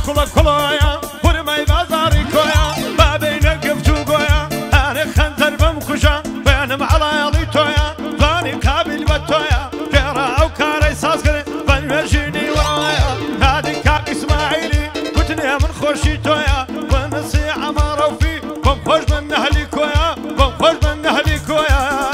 كلا كلايا ورمي بازاري كويا بابين قفتو قويا أنا خنزر بمكشا بينم على يلي تويا فاني قابل بتويا كيرا أو كاري ساسكري فنمشيني ورايا هادي كاك إسماعيلي كتني من خوشي تويا ونسي عمارة وفي بمخوش من أهلي كويا بمخوش من أهلي كويا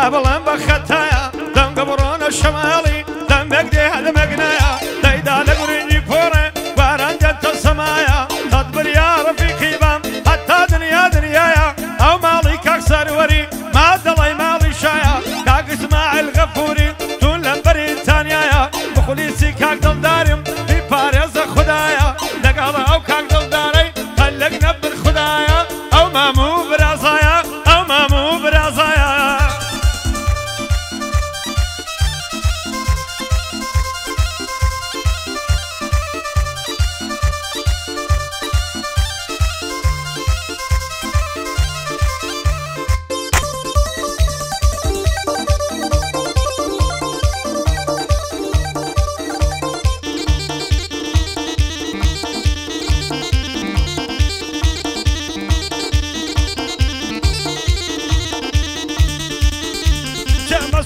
بلان بختايا دم قبرون الشمالي دم بقدي هذا مقنايا دايدا لقريني فوري واران جنت السمايا تدبر يا رفيقي بام حتى دنيا دنيايا او مالي كاكسر وري ما دلي مالي شايا كاك اسماعيل غفوري تون لمبري تانيايا بخليسي كاك دلداريم في باريز خدايا لقال او كاك دلداري خلقنا بالخدايا او مامو برازايا او مامو برازايا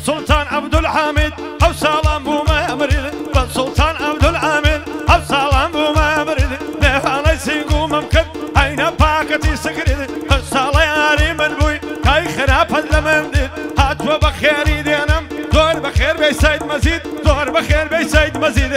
سلطان عبد الحميد او سلام بو ما مريد سلطان عبد الحميد او سلام بو ما مريد نهانا يسيقو ممكن اين باكتي سكريد الصلاياري من بوي كاي خراب هالمنديد هاتوا بخير دينام دور بخير بيسيد مزيد دور بخير بيسيد مزيد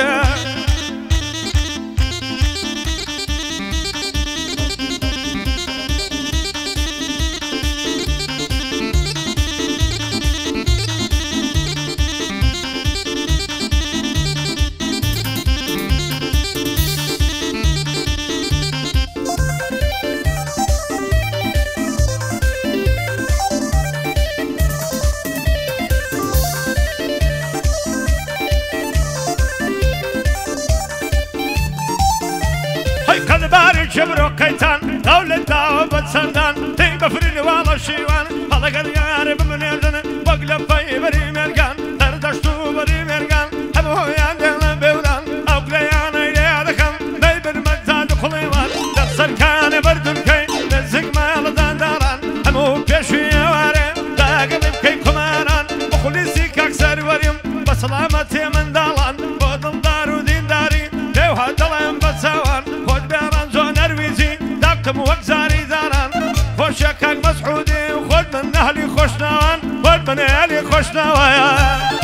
شبرو كيتان دولة داوبة سندان تي بفرني والله شيوان هلا قد يارب من يردن وقلب في بري مرقان تردشتو بري مرقان أبوه ياندين بيولان أوقليان ايدي دخم بيبر مجزاد خليوان دسر كان بردن كي نزق مال دانداران أمو بيشي واري داقب كي كماران بخليسي كاكسر وريم بسلامتي من دالان بودن دارو دين داري ديوها دلين بتساوان خود بيران زون ارويزي داكتم وقزاري زاران خوشكاك مسعودي وخود من اهلي خوشناوان خود من اهلي خوشناوان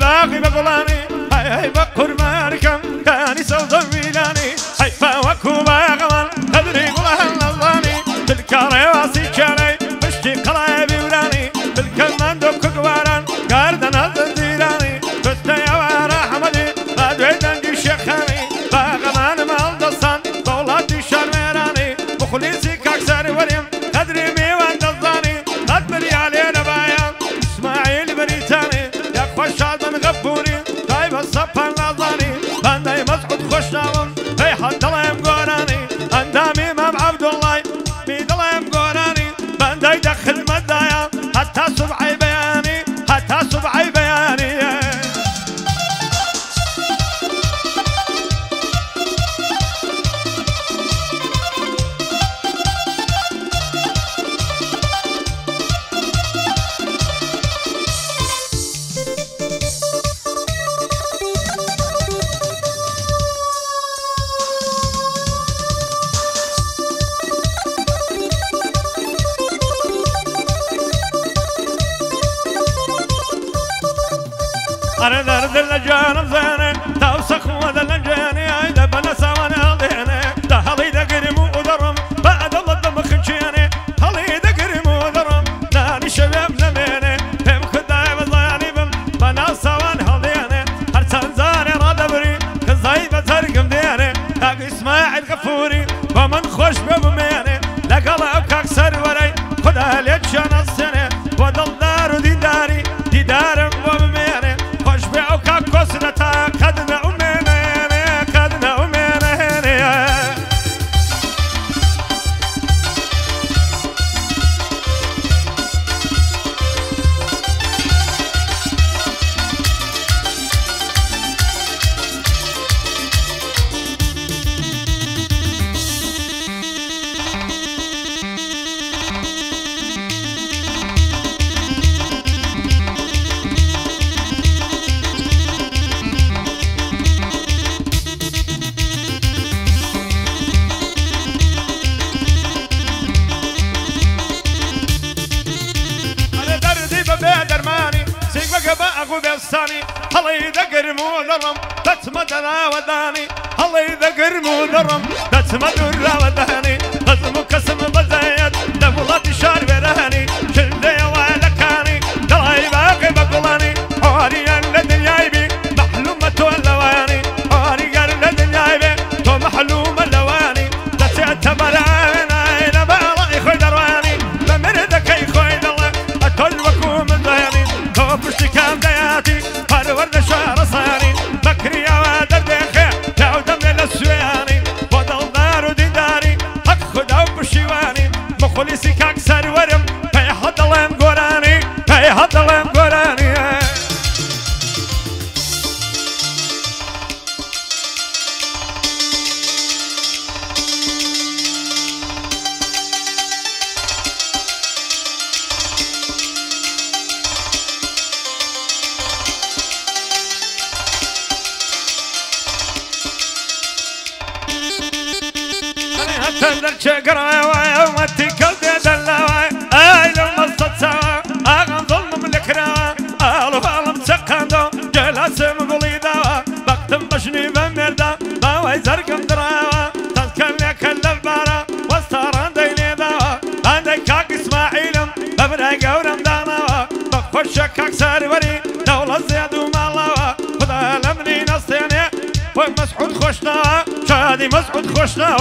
باقي بقولاني هاي بقر ماركم كاني سودا ميلاني هاي فاوكو باغمان تدري قولها النظاني بالكاري واسي كاري مشتي قلابي وراني بالكمان دوكو قواران قاردن الزنزيراني بستيا وارا حمدي غادوي دنجي شيخاني باغمان مالدسان طولاتي شارميراني بخليسي كاكساري وريم تدري ميوان دزاني تدبري علينا بايا اسماعيل بريتاني يا خوش عدن غفوري طيب الصفان دل جانم زانه توسخ ودل جاني عيد بلا سوان هالدينه ده هلي دقرم ودرم بعد الله دم خنشيني هلي دقرم ودرم ناني شباب نميني هم خداي بزاني بم بنا سوان هالدينه هرسان زاني رادبري كزاي بترقم ديني هاك اسماعيل غفوري ومن خوش بميني لقلب كاكسر وري خدا ليك شان السنه ودل دار وديداري ديدارم وبميني خوش بيعو كاكوسرتا كدنا أميني كدنا أميني بستاني الله يذكر مودرم تتمد راوداني الله يذكر مودرم تتمد راوداني قسم كسم بزايد دبلت شار برهاني شلدي ولكاني دلاي باقي بقلاني حوري الذي جايبي محلومة اللواني حوري الذي جايبي تو محلومة اللواني تتعتبر عينا إلى باري خدرواني بمردك يا خويد الله أكل وكوم الزياني كوبشتي كام دياتي فرورد شهر صاني بكري وادر دخير تعود من السوياني وضل دار وديداري حق خداو بشيواني مخلصي كاكسر ورم هي حد الله مقراني هي حد الله مقراني تندر شقرايا ويوم تكل دلواي اي لو مصت سوا اغن ظلم الكراوي الو عالم سقندو جلاس مقولي دوا بقتم بشني بمردا باوي زرقم دراوا تذكر لك اللبارة وستاران ديني دوا عندك كاك اسماعيلم ببرا قورم دانوا بخشك كاك ساروري دولة زيادو مالوا خدا لمني نصيني ومسعود خوشنوا شادي مسعود خوشنوا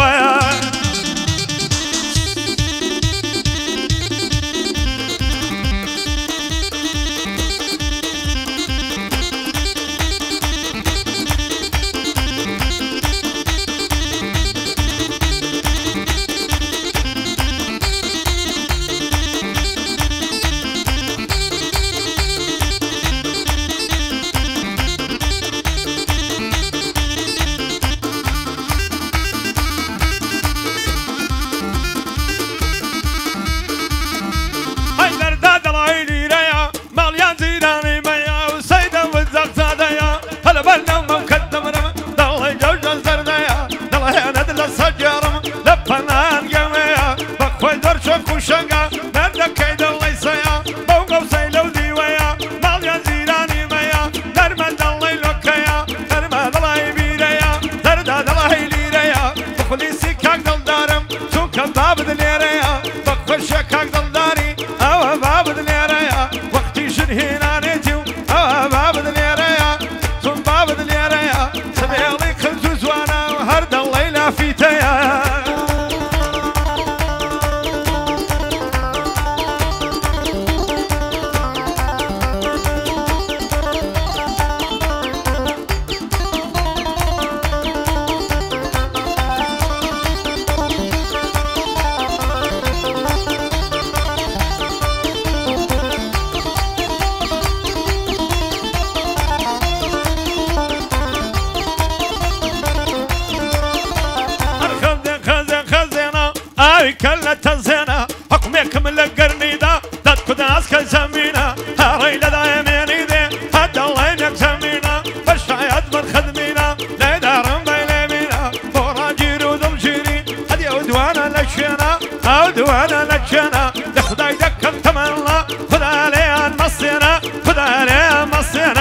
كلا تنسينا حكمك من القرني دا تدكو ناس كالسمينا هاريلا دا يميني دي هدا الله ينك سمينا فالشعيات من خدمينا لا يدارم بيليمينا فوراجير ودمشيري هدي عدوانا لكشينا عدوانا لكشينا لخدا يدكم تمنى خدا ليان مصينا خدا ليان مصينا